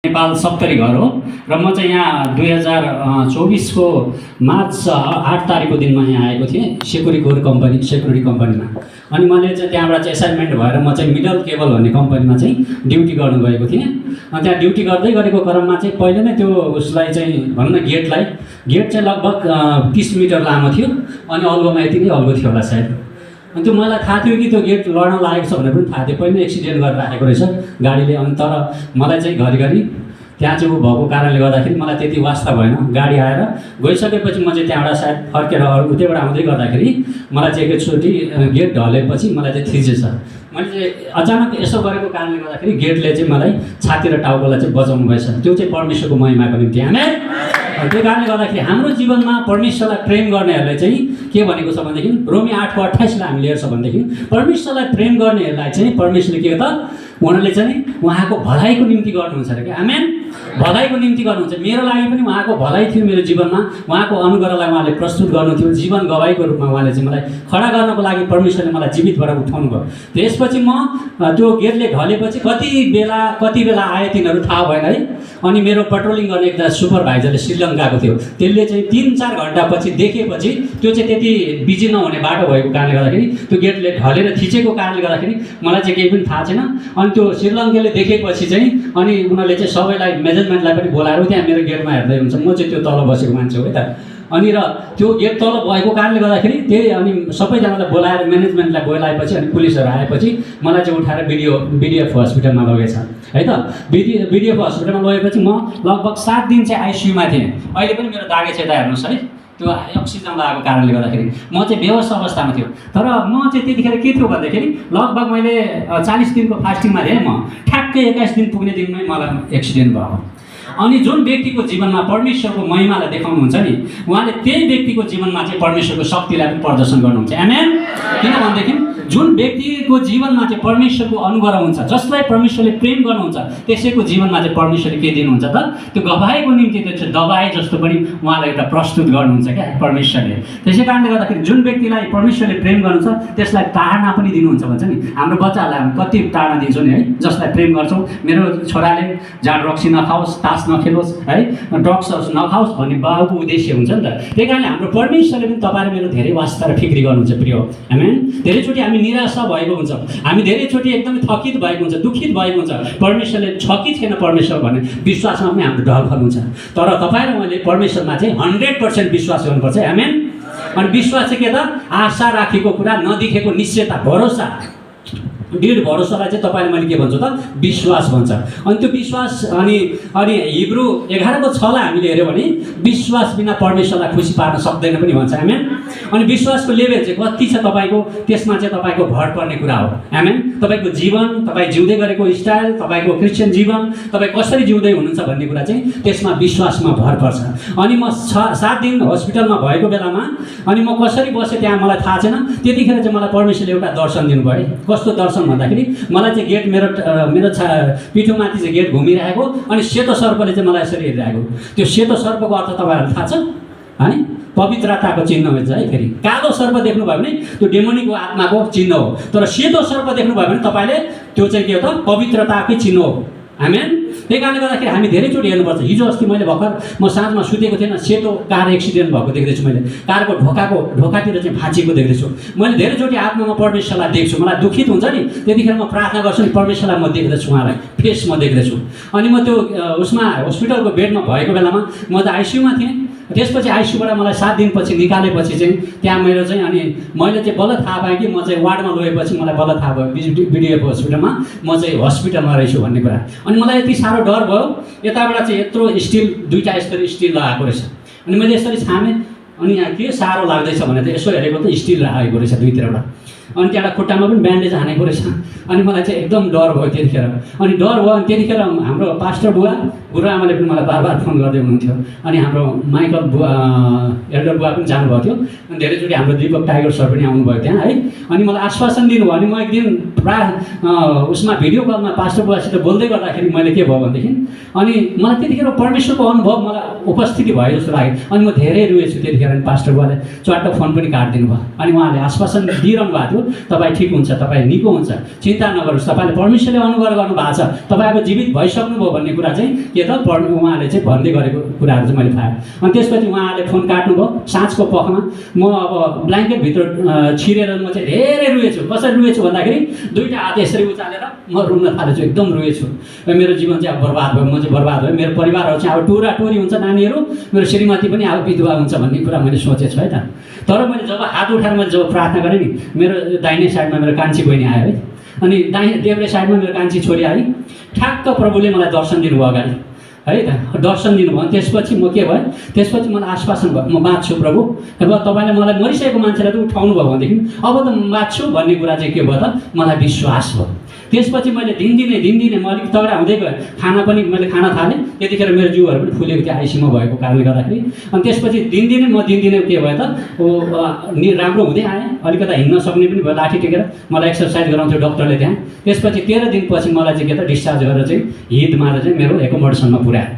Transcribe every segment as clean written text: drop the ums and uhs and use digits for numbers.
नेपाल 70 घर हो र म चाहिँ यहाँ 2024 को मार्च 8 तारिकको दिन म यहाँ आएको थिएँ सेक्युरिटी कम्पनीमा। अनि मैले चाहिँ त्यहाँबाट चाहिँ असाइनमेन्ट भएर म चाहिँ मिडल केबल भन्ने कम्पनीमा चाहिँ ड्युटी गर्नु गएको थिएँ। अनि त्यहाँ ड्युटी गर्दै गरेको क्रममा चाहिँ पहिले नै त्यो उसलाई चाहिँ भनौँ न गेट चाहिँ लगभग 30 मिटर लामो थियो। अनि अल्गोमा यति नै अल्गो थियो होला सायद। अनि त्यो मलाई थाहा थियो कि त्यो गेट लड्न लागेको छ भनेर पनि थाहा थियो, पहिल्यै एक्सिडेन्ट गरेर राखेको रहेछ गाडीले। अनि तर मलाई चाहिँ घरिघरि त्यहाँ चाहिँ ऊ भएको कारणले गर्दाखेरि मलाई त्यति वास्ता भएन। गाडी आएर गइसकेपछि म चाहिँ त्यहाँबाट सायद फर्केर उतैबाट आउँदै गर्दाखेरि मलाई चाहिँ एकैचोटि गेट ढलेपछि मलाई चाहिँ थिचेछ। मैले चाहिँ अचानक यसो गरेको कारणले गर्दाखेरि गेटले चाहिँ मलाई छाती र टाउकोलाई चाहिँ बचाउनु भएछ। त्यो चाहिँ परमेश्वरको महिमाको निम्ति आमेन। त्यो कारणले गर्दाखेरि हाम्रो जीवनमा परमेश्वरलाई प्रेम गर्नेहरूले चाहिँ के भनेको छ भनेदेखि रोमी 8:28 हामीले हेर्छ भनेदेखि परमेश्वरलाई प्रेम गर्नेहरूलाई चाहिँ परमेश्वरले के त उहाँले चाहिँ उहाँको भलाइको निम्ति गर्नुहुन्छ अरे। आमेन। भलाइको निम्ति गर्नुहुन्छ। मेरो लागि पनि उहाँको भलाइ थियो। मेरो जीवनमा उहाँको अनुग्रहलाई उहाँले प्रस्तुत गर्नु थियो। जीवन गवाईको रूपमा उहाँले चाहिँ मलाई खडा गर्नको लागि परमेश्वरले मलाई जीवितबाट उठाउनु भयो। त्यसपछि म त्यो गेटले ढलेपछि कति बेला आए तिनीहरू थाहा भएन है। अनि मेरो पेट्रोलिङ गर्ने एकजना सुपरभाइजरले श्रीलङ्काको थियो, त्यसले चाहिँ 3-4 घन्टापछि देखेपछि त्यो चाहिँ त्यति बिजी नहुने बाटो भएको कारणले गर्दाखेरि त्यो गेटले ढलेर थिचेको कारणले गर्दाखेरि मलाई चाहिँ केही पनि थाहा छैन। अनि त्यो श्रीलङ्काले देखेपछि चाहिँ अनि उनीहरूले चाहिँ सबैलाई मेजरमेन्टलाई पनि बोलाएर त्यहाँ मेरो गेटमा हेर्दै हुन्छ। म चाहिँ त्यो तल बसेको मान्छे हो है त। अनि र त्यो गेट तल भएको कारणले गर्दाखेरि त्यही अनि सबैजनालाई बोलाएर म्यानेजमेन्टलाई बोलाएपछि अनि पुलिसहरू आएपछि मलाई चाहिँ उठाएर बिडिएफ हस्पिटलमा लगेछ है त। बिडिएफ हस्पिटलमा लगेपछि म लगभग 7 दिन चाहिँ आइसियुमा थिएँ। अहिले पनि मेरो दागे छ त हेर्नुहोस् है, त्यो अक्सिजन लगाएको कारणले गर्दाखेरि म चाहिँ बेहोस अवस्थामा थियो। तर म चाहिँ त्यतिखेर के थियो भन्दाखेरि लगभग मैले 40 दिनको फास्टिङमा थिएँ। म ठ्याक्कै 21 दिन पुग्ने दिनमै मलाई एक्सिडेन्ट भयो। अनि जुन व्यक्तिको जीवनमा परमेश्वरको महिमालाई देखाउनुहुन्छ नि, उहाँले त्यही व्यक्तिको जीवनमा चाहिँ परमेश्वरको शक्तिलाई पनि प्रदर्शन गर्नुहुन्छ। आमेन। किनभनेदेखि जुन व्यक्तिको जीवनमा चाहिँ परमेश्वरको अनुग्रह हुन्छ, जसलाई परमेश्वरले प्रेम गर्नुहुन्छ, त्यसैको जीवनमा चाहिँ परमेश्वरले के दिनुहुन्छ त त्यो गवाईको निम्ति त्यो चाहिँ दबाई जस्तो पनि उहाँलाई एउटा प्रस्तुत गर्नुहुन्छ क्या परमेश्वरले। त्यसै कारणले गर्दाखेरि जुन व्यक्तिलाई परमेश्वरले प्रेम गर्नुहुन्छ त्यसलाई ताडना पनि दिनुहुन्छ भन्छ नि। हाम्रो बच्चाहरूलाई हामी कति ताडना दिन्छौँ नि है, जसलाई प्रेम गर्छौँ। मेरो छोराले जाँड रक्सी नखाओस्, तास नखेलोस् है, ड्रग्स नखाओस् भन्ने बाबुको उद्देश्य हुन्छ नि त। त्यही कारणले हाम्रो परमेश्वरले पनि तपाईँले मेरो धेरै वास्ता र फिक्री गर्नुहुन्छ प्रिय। आमेन। धेरैचोटि हामी निराशा भएको हुन्छ, हामी धेरैचोटि एकदमै थकित भएको हुन्छ, दुखित भएको हुन्छ। परमेश्वरले छ कि छैन परमेश्वर भन्ने विश्वासमा पनि हाम्रो ढलफल हुन्छ। तर तपाईँ र मैले परमेश्वरमा चाहिँ 100% विश्वास गर्नुपर्छ। आमेन। अनि विश्वास चाहिँ के त आशा राखेको कुरा, नदेखेको निश्चयता, भरोसा, दृढ भरोसालाई चाहिँ तपाईँले मैले के भन्छु त विश्वास भन्छ। अनि त्यो विश्वास अनि हिब्रू 11:6लाई हामीले हेऱ्यौँ भने विश्वास बिना परमेश्वरलाई खुसी पार्न सक्दैन पनि भन्छ। आमेन। अनि विश्वासको लेभल चाहिँ कति छ तपाईँको, त्यसमा चाहिँ तपाईँको भर पर्ने कुरा हो। आमेन। तपाईँको जीवन, तपाईँ जिउँदै गरेको स्टाइल, तपाईँको क्रिस्चियन जीवन, तपाईँ कसरी जिउँदै हुनुहुन्छ भन्ने कुरा चाहिँ त्यसमा विश्वासमा भर पर्छ। अनि म 7 दिन हस्पिटलमा भएको बेलामा अनि म कसरी बसेँ त्यहाँ मलाई थाहा छैन। त्यतिखेर चाहिँ मलाई परमेश्वरले एउटा दर्शन दिनुभयो। कस्तो दर्शन भन्दाखेरि मलाई चाहिँ गेट मेरो पिठोमाथि चाहिँ गेट घुमिरहेको अनि सेतो सर्पले चाहिँ मलाई यसरी हेरिरहेको। त्यो सेतो सर्पको अर्थ तपाईँहरूलाई थाहा छ है, पवित्रताको चिन्ह हुन्छ है। फेरि कालो सर्प देख्नुभयो भने त्यो डेमोनीको आत्माको चिन्ह हो, तर सेतो सर्प देख्नुभयो भने तपाईँले त्यो चाहिँ के हो त पवित्रताकै चिन्ह हो। आमेन। त्यही कारणले गर्दाखेरि हामी धेरैचोटि हेर्नुपर्छ। हिजो अस्ति मैले भर्खर म साँझमा सुतेको थिएन, सेतो कार एक्सिडेन्ट भएको देख्दैछु। मैले कारको ढोकातिर चाहिँ भाँचिएको देख्दैछु। मैले धेरैचोटि आत्मामा परमेश्वरलाई देख्छु। मलाई दुखित हुन्छ नि, त्यतिखेर म प्रार्थना गर्छु नि परमेश्वरलाई म देख्दैछु, उहाँलाई फेस म देख्दैछु। अनि म त्यो उसमा हस्पिटलको बेडमा भएको बेलामा म त आइसियुमा थिएँ। त्यसपछि आइसियुबाट मलाई 7 दिनपछि निकालेपछि चाहिँ त्यहाँ मेरो चाहिँ अनि मैले चाहिँ बल्ल थाहा पाएँ कि म चाहिँ वार्डमा लगेपछि मलाई बल्ल थाहा भयो बिडिएफ हस्पिटलमा म चाहिँ हस्पिटलमा रहेछु भन्ने कुरा। अनि मलाई यति साह्रो डर भयो। यताबाट चाहिँ यत्रो स्टिल 2टा यस्तरी स्टिल लगाएको रहेछ। अनि मैले यसरी छामेँ अनि यहाँ के साह्रो लाग्दैछ भने त यसो हेरेको त स्टिल राखेको रहेछ दुईतिरबाट। अनि त्यहाँबाट खुट्टामा पनि ब्यान्डेज हानेको रहेछ। अनि मलाई चाहिँ एकदम डर भयो त्यतिखेर। अनि डर भयो। अनि त्यतिखेर हाम्रो पास्टर गुरुआमाले पनि मलाई बार फोन गर्दै हुनुहुन्थ्यो। अनि हाम्रो माइकल एल्डर बुवा पनि जानुभएको थियो। अनि धेरैचोटि हाम्रो दीपक टाइगर सर पनि आउनुभयो त्यहाँ है। अनि मलाई आश्वासन दिनुभयो। अनि म एक दिन उसमा भिडियो कलमा पास्टर बुवासित बोल्दै गर्दाखेरि मैले के भयो भनेदेखि अनि मलाई त्यतिखेर परमेश्वरको अनुभव मलाई उपस्थिति भयो जस्तो लाग्यो। अनि म धेरै रुएछु त्यतिखेर। अनि पास्टर बुवाले चट्ट फोन पनि काटिदिनु भयो। अनि उहाँले आश्वासन दिइरहनु भएको थियो दाजु तपाईँ ठिक हुन्छ, तपाईँ निको हुन्छ, चिन्ता नगर्नुहोस्, तपाईँले परमेश्वरले अनुग्रह गर्नुभएको छ, तपाईँको जीवित भइसक्नुभयो भन्ने कुरा चाहिँ के त उहाँले चाहिँ भन्दै गरेको कुराहरू चाहिँ मैले पाएँ। अनि त्यसपछि उहाँले फोन काट्नुभयो साँझको पखमा। म अब ब्ल्याङ्केटभित्र छिरेर म चाहिँ धेरै रुएछु। कसरी रुएछु भन्दाखेरि दुईवटा हात यसरी उचालेर म रुन थालेछु, एकदम रुएछु। मेरो जीवन चाहिँ अब बर्बाद भयो, म चाहिँ बर्बाद भयो, मेरो परिवारहरू चाहिँ अब टुरा टोरी हुन्छ, नानीहरू, मेरो श्रीमती पनि अब विधवा हुन्छ भन्ने कुरा मैले सोचेछु है त। तर मैले जब हात उठाएर मैले जब प्रार्थना गरेँ नि, मेरो दाहिने साइडमा मेरो कान्छी बहिनी आयो है, अनि देब्रे साइडमा मेरो कान्छी छोरी आई। ठ्याक्क प्रभुले मलाई दर्शन दिनुभयो अगाडि है त, दर्शन दिनुभयो। त्यसपछि म के भयो, त्यसपछि मलाई आश्वासन भयो, म बाँच्छु प्रभु, अब तपाईँले मलाई मरिसकेको मान्छेलाई त उठाउनु भयो भनेदेखि अब त म बाँच्छु भन्ने कुरा चाहिँ के भयो त, मलाई विश्वास भयो। त्यसपछि मैले दिनदिनै म अलिक तगडा हुँदै गएँ, खाना पनि मैले खान थालेँ। त्यतिखेर मेरो जिउहरू पनि फुलेको थियो आइसीमा भएको कारणले गर्दाखेरि। अनि त्यसपछि दिनदिनै के भयो त राम्रो हुँदै आएँ, अलिकता हिँड्न सक्ने पनि भयो, लाठी टेकेर मलाई एक्सर्साइज गराउँथ्यो डक्टरले त्यहाँ। त्यसपछि 13 दिनपछि मलाई चाहिँ के त डिस्चार्ज गरेर चाहिँ हितमा चाहिँ मेरो एकोमोडेसनमा पुऱ्यायो।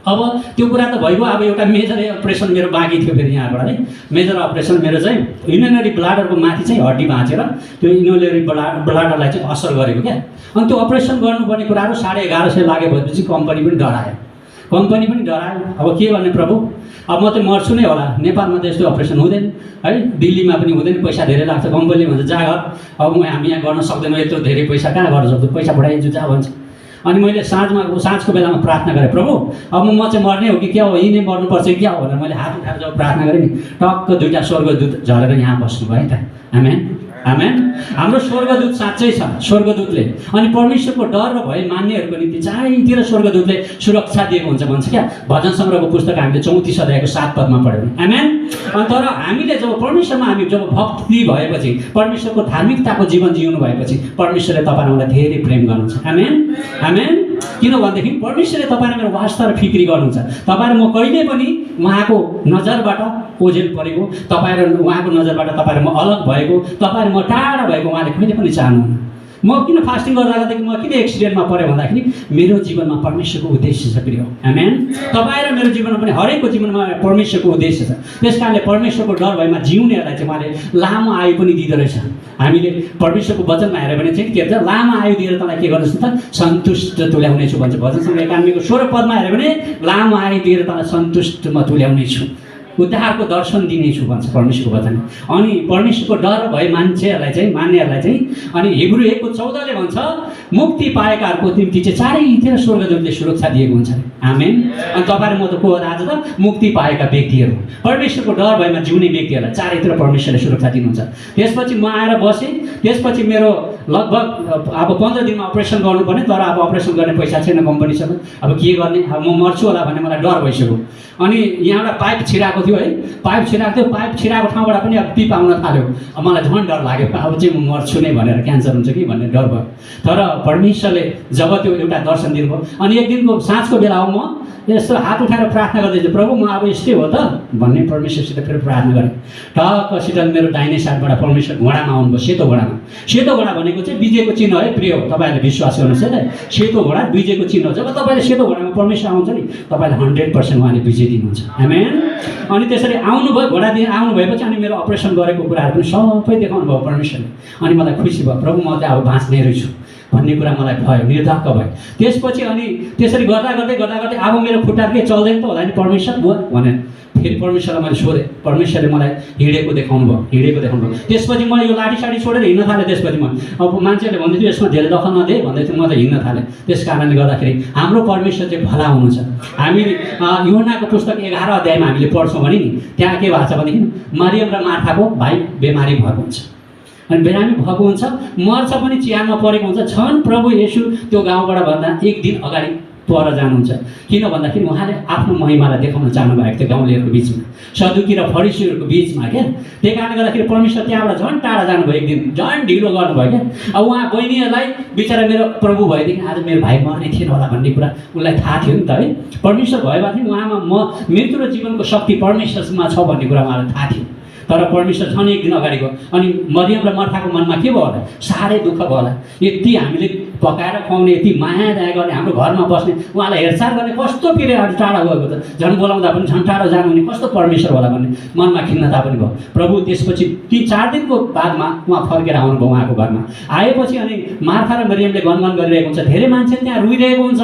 अब त्यो कुरा त भइगयो। अब एउटा मेजर अपरेसन मेरो बाँकी थियो फेरि यहाँबाट है, मेजर अपरेसन मेरो चाहिँ इन्युलरी ब्लाडरको माथि चाहिँ हड्डी भाँचेर त्यो इन्युलरी ब्लाडरलाई चाहिँ असर गरेको क्या। अनि त्यो अपरेसन गर्नुपर्ने कुराहरू 1150 लागेपछि कम्पनी पनि डरायो। अब के गर्ने प्रभु, अब म त मर्छु नै होला, नेपालमा त यस्तो अपरेसन हुँदैन है, दिल्लीमा पनि हुँदैन, पैसा धेरै लाग्छ। कम्पनीले भन्छ जा घर, अब हामी यहाँ गर्न सक्दैनौँ, यत्रो धेरै पैसा कहाँ गर्न सक्छु, पैसा पठाइदिन्छु जा भन्छ। अनि मैले साँझको बेलामा प्रार्थना गरेँ, प्रभु अब म चाहिँ मर्ने हो कि क्या हो, यहीँ नै मर्नुपर्छ कि क्या हो भनेर मैले हात उठाएर जब प्रार्थना गरेँ नि, टक्क 2टा स्वर्गदूत झरेर यहाँ बस्नुभयो है त। आमेन आमेन। हाम्रो स्वर्गदूत साँच्चै छ, स्वर्गदूतले अनि परमेश्वरको डर र भय मान्नेहरूको निम्ति चारैतिर स्वर्गदूतले सुरक्षा दिएको हुन्छ भन्छ क्या। भजन सङ्ग्रहको पुस्तक हामीले 34 अध्यायको 7 पदमा पढ्यौँ। आमेन। तर हामीले जब परमेश्वरमा हामी जब भक्ति भएपछि, परमेश्वरको धार्मिकताको जीवन जिउनु भएपछि परमेश्वरले तपाईँलाई मलाई धेरै प्रेम गर्नुहुन्छ। आमेन आमेन। किन भनेदेखि परमेश्वरले तपाईँलाई मेरो वास्ता र फिक्री गर्नुहुन्छ। तपाईँ र म कहिले पनि उहाँको नजरबाट ओझेल परेको, तपाईँ र उहाँको नजरबाट तपाईँ र म अलग भएको, तपाईँ र म टाढा भएको उहाँले कहिले पनि चाहनुहुन्न। म किन फास्टिङ गर्दादेखि म किन एक्सिडेन्टमा परेँ भन्दाखेरि मेरो जीवनमा परमेश्वरको उद्देश्य छ प्रिय। आमेन। तपाईँ र मेरो जीवनमा पनि हरेकको जीवनमा परमेश्वरको उद्देश्य छ। त्यस कारणले परमेश्वरको डर भएमा जिउनेहरूलाई चाहिँ उहाँले लामो आयु पनि दिँदो रहेछ। हामीले परमेश्वरको वचनमा हेऱ्यो भने चाहिँ के भन्छ, लामो आयु दिएर तँलाई के गर्नुहोस् त, सन्तुष्ट तुल्याउनेछु भन्छ। भजन सङ्ग्रह 91को 16 पदमा हेऱ्यो भने लामो आयु दिएर तँलाई सन्तुष्ट म तुल्याउनेछु, उद्धारको दर्शन दिनेछु भन्छ परमेश्वरको वचन। अनि परमेश्वरको डर भए मान्छेहरूलाई चाहिँ मान्नेहरूलाई चाहिँ अनि हिब्रू 1:14ले भन्छ मुक्ति पाएकाहरूको निम्ति चाहिँ चारैतिर स्वर्गदूतले सुरक्षा दिएको हुन्छ। आमेन। अनि तपाईँ र म त को हो आज त, मुक्ति पाएका व्यक्तिहरू, परमेश्वरको डर भएमा जिउने व्यक्तिहरूलाई चारैतिर परमेश्वरले सुरक्षा दिनुहुन्छ। त्यसपछि म आएर बसेँ। त्यसपछि मेरो लगभग अब 15 दिनमा अपरेसन गर्नुपर्ने, तर अब अपरेसन गर्ने पैसा छैन कम्पनीसँग। अब के गर्ने, अब म मर्छु होला भन्ने मलाई डर भइसक्यो। अनि यहाँबाट पाइप छिराएको थियो है, पाइप छिराएको ठाउँबाट पनि अब पिप आउन थाल्यो। अब मलाई झन् डर लाग्यो, अब चाहिँ म मर्छु नै भनेर, क्यान्सर हुन्छ कि भन्ने डर भयो। तर परमेश्वरले जब त्यो एउटा दर्शन दिनुभयो, अनि एक दिनको साँझको बेला हो म यस्तो हात उठाएर प्रार्थना गर्दैछु, प्रभु म अब यस्तै हो त भन्ने परमेश्वरसित फेरि प्रार्थना गरेँ। टक्कसित मेरो दाहिने साइडबाट परमेश्वर घोडामा आउनुभयो, सेतो घोडामा। सेतो घोडा भनेको चाहिँ विजयको चिन्ह है प्रिय, तपाईँहरूले विश्वास गर्नुहोस् है त। सेतो घोडा विजयको चिन्ह हो। जब तपाईँले सेतो घोडामा परमेश्वर आउँछ नि, तपाईँले 100% उहाँले विजय दिनुहुन्छ। आमेन। अनि त्यसरी आउनुभयो, घोडा दिएर आउनुभएपछि अनि मेरो अपरेसन गरेको कुराहरू पनि सबै देखाउनु भयो परमेश्वरले। अनि मलाई खुसी भयो, प्रभु म चाहिँ अब बाँच्ने रहेछु भन्ने कुरा मलाई भयो, निर्धक्क भयो। त्यसपछि अनि त्यसरी गर्दा गर्दै अब मेरो खुट्टा के चल्दैन त होला नि परमेश्वर भयो भने फेरि परमेश्वरलाई मैले सोधेँ। परमेश्वरले मलाई हिँडेको देखाउनु भयो। त्यसपछि म यो लाठी साडी छोडेर हिँड्न थालेँ। त्यसपछि म अब मान्छेले भन्दै थियो यसमा धेरै दखल नदिए भन्दै थियो, म त हिँड्न थालेँ। त्यस कारणले गर्दाखेरि हाम्रो परमेश्वर चाहिँ भला हुनुहुन्छ। हामी यूहन्नाको पुस्तक 11 अध्यायमा हामीले पढ्छौँ भने नि त्यहाँ के भएको छ भनेदेखि मरियम र मार्थाको भाइ बिमारी भएको हुन्छ। अनि बिरामी भएको हुन्छ, मर्छ पनि, चिहानमा परेको हुन्छ। झन् प्रभु येशू त्यो गाउँबाट भन्दा एक दिन अगाडि पर जानुहुन्छ। किन भन्दाखेरि उहाँले आफ्नो महिमालाई देखाउन चाहनुभएको थियो गाउँलेहरूको बिचमा, सदुकी र फरिसीहरूको बिचमा क्या। त्यही कारणले गर्दाखेरि परमेश्वर त्यहाँबाट झन् टाढा जानुभयो, एक दिन झन् ढिलो गर्नुभयो क्या। अब उहाँ बहिनीहरूलाई बिचरा मेरो प्रभु भएदेखि आज मेरो भाइ मर्ने थिएन होला भन्ने कुरा उसलाई थाहा थियो नि त है। परमेश्वर भएपछि उहाँमा मृत्यु र जीवनको शक्ति परमेश्वरमा छ भन्ने कुरा उहाँलाई थाहा थियो। तर परमेश्वर झन् एक दिन अगाडि गयो। अनि मरियम र मार्थाको मनमा के भयो होला, साह्रै दुःख भयो होला। यति हामीले पकाएर खुवाउने, यति माया दया गर्ने, हाम्रो घरमा बस्ने, उहाँलाई हेरचाह गर्ने, कस्तो फेरि टाढा गएको त, झन् बोलाउँदा पनि झन् टाढो जानुहुने, कस्तो परमेश्वर होला भन्ने मनमा खिन्नता पनि भयो। प्रभु त्यसपछि 3-4 दिनको बादमा उहाँ फर्केर आउनुभयो उहाँको घरमा। आएपछि अनि मार्था र मरियमले गनगन गरिरहेको हुन्छ, धेरै मान्छे त्यहाँ रोइरहेको हुन्छ,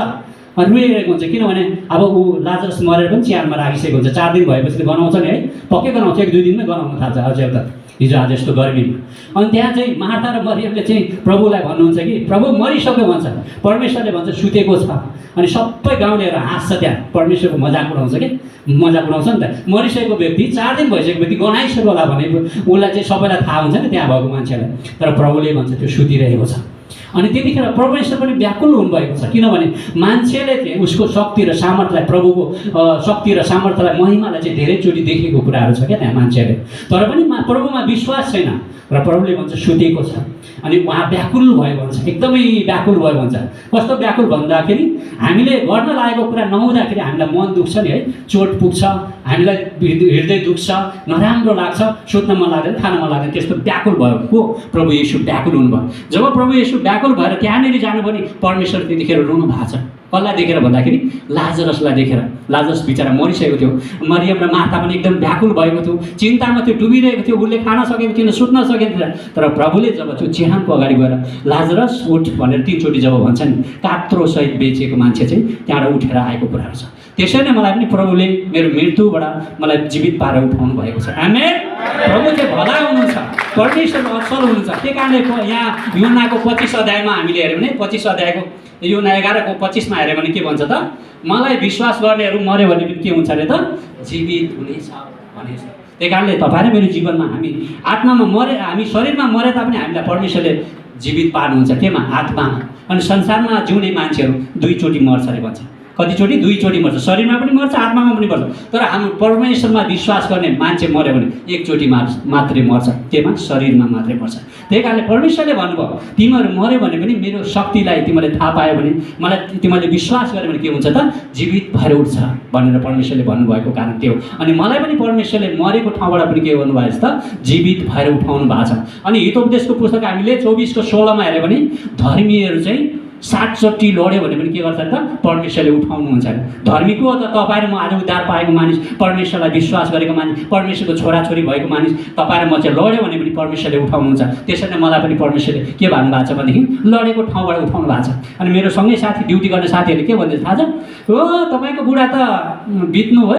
रोइरहेको हुन्छ, किनभने अब ऊ लाजरस मरेर पनि च्यानमा राखिसकेको हुन्छ। 4 दिन भएपछि गनाउँछ नि है, पक्कै गनाउँछ, 1-2 दिनमै गनाउन थाल्छ अझ एउटा हिजो आज यस्तो गर्मीमा। अनि त्यहाँ चाहिँ मार्था र मरियमले चाहिँ प्रभुलाई भन्नुहुन्छ कि प्रभु मरिसक्यो भन्छ, परमेश्वरले भन्छ सुतेको छ। अनि सबै गाउँलेहरू हाँस्छ, त्यहाँ परमेश्वरको मजाक उडाउँछ कि, मजाक उडाउँछ नि त। मरिसकेको व्यक्ति 4 दिन भइसकेको व्यक्ति गनाइसक्यो होला भने उसलाई चाहिँ सबैलाई थाहा हुन्छ नि त्यहाँ भएको मान्छेलाई, तर प्रभुले भन्छ त्यो सुतिरहेको छ। अनि त्यतिखेर परमेश्वर पनि व्याकुल हुनुभएको छ, किनभने मान्छेले चाहिँ उसको शक्ति र सामर्थ्यलाई, प्रभुको शक्ति र सामर्थ्यलाई, महिमालाई चाहिँ धेरैचोटि देखेको कुराहरू छ क्या त्यहाँ मान्छेले, तर पनि प्रभुमा विश्वास छैन र प्रभुले भन्छ सुतेको छ। अनि उहाँ व्याकुल भयो भन्छ, एकदमै व्याकुल भयो भन्छ। कस्तो व्याकुल भन्दाखेरि हामीले गर्न लागेको कुरा नहुँदाखेरि हामीलाई मन दुख्छ नि है, चोट पुग्छ, हामीलाई हृदय दुख्छ, नराम्रो लाग्छ, सोध्न मन लाग्दैन, खान मन लाग्दैन, त्यस्तो व्याकुल भयो को प्रभु येशू व्याकुल हुनुभयो। जब प्रभु येशू व्याकुल भएर त्यहाँनिर जानुभयो नि परमेश्वर त्यतिखेर रुनु भएको छ। कसलाई देखेर भन्दाखेरि लाजरसलाई देखेर। लाजरस बिचरा मरिसकेको थियो, मरियम र मार्था पनि एकदम व्याकुल भएको थियो, चिन्तामा त्यो डुबिरहेको थियो, उसले खान सकेको थिएन, सुत्न सकेको थिएन। तर प्रभुले जब त्यो चिहानको अगाडि गएर लाजरस उठ भनेर 3 चोटि जब भन्छ नि, कात्रो सहित बेचेको मान्छे चाहिँ त्यहाँबाट उठेर आएको कुराहरू छ। त्यसरी नै मलाई पनि प्रभुले मेरो मृत्युबाट मलाई जीवित पारेर उठाउनु भएको छ। आमेन। प्रभु चाहिँ भला हुनुहुन्छ, परमेश्वर असल हुनुहुन्छ। त्यही कारणले यहाँ यूहन्नाको 25 अध्यायमा हामीले हेऱ्यौँ भने 25 अध्यायको यूहन्ना 11को 25मा हेऱ्यो भने के भन्छ त, मलाई विश्वास गर्नेहरू मऱ्यो भने पनि के हुन्छ अरे त, जीवित हुनेछ भनेछ। त्यही कारणले तपाईँ र मेरो जीवनमा हामी आत्मामा मरे, हामी शरीरमा मरे तापनि हामीलाई परमेश्वरले जीवित पार्नुहुन्छ, केमा? आत्मामा। अनि संसारमा जिउने मान्छेहरू 2 चोटि मर्छ अरे भन्छ। कति चोटि? 2 चोटि मर्छ, शरीरमा पनि मर्छ, आत्मामा पनि मर्छ। तर हाम्रो परमेश्वरमा विश्वास गर्ने मान्छे मऱ्यो भने 1 चोटि मात्रै मर्छ, केमा? शरीरमा मात्रै मर्छ। त्यही कारणले परमेश्वरले भन्नुभयो तिमीहरू मऱ्यो भने पनि मेरो शक्तिलाई तिमीले थाहा पायो भने, मलाई तिमीले विश्वास गर्यो भने के हुन्छ त, जीवित भएर उठ्छ भनेर परमेश्वरले भन्नुभएको कारण त्यो। अनि मलाई पनि परमेश्वरले मरेको ठाउँबाट पनि के गर्नुभएको छ त, जीवित भएर उठाउनु भएको छ। अनि हितोपदेशको पुस्तक हामीले 24:16मा हेऱ्यो भने धर्मीहरू चाहिँ 60 चोटि लड्यो भने पनि के गर्छ त, परमेश्वरले उठाउनुहुन्छ। धर्मी को हो त? तपाईँ र म आज उद्धार पाएको मानिस, परमेश्वरलाई विश्वास गरेको मानिस, परमेश्वरको छोराछोरी भएको मानिस, तपाईँ र म चाहिँ लड्यो भने पनि परमेश्वरले उठाउनुहुन्छ। त्यसरी नै मलाई पनि परमेश्वरले के भन्नुभएको छ भनेदेखि लडेको ठाउँबाट उठाउनु भएको छ। अनि मेरो सँगै साथी, ड्युटी गर्ने साथीहरूले के भन्छ थाहा छ? हो तपाईँको बुढा त बित्नु भयो,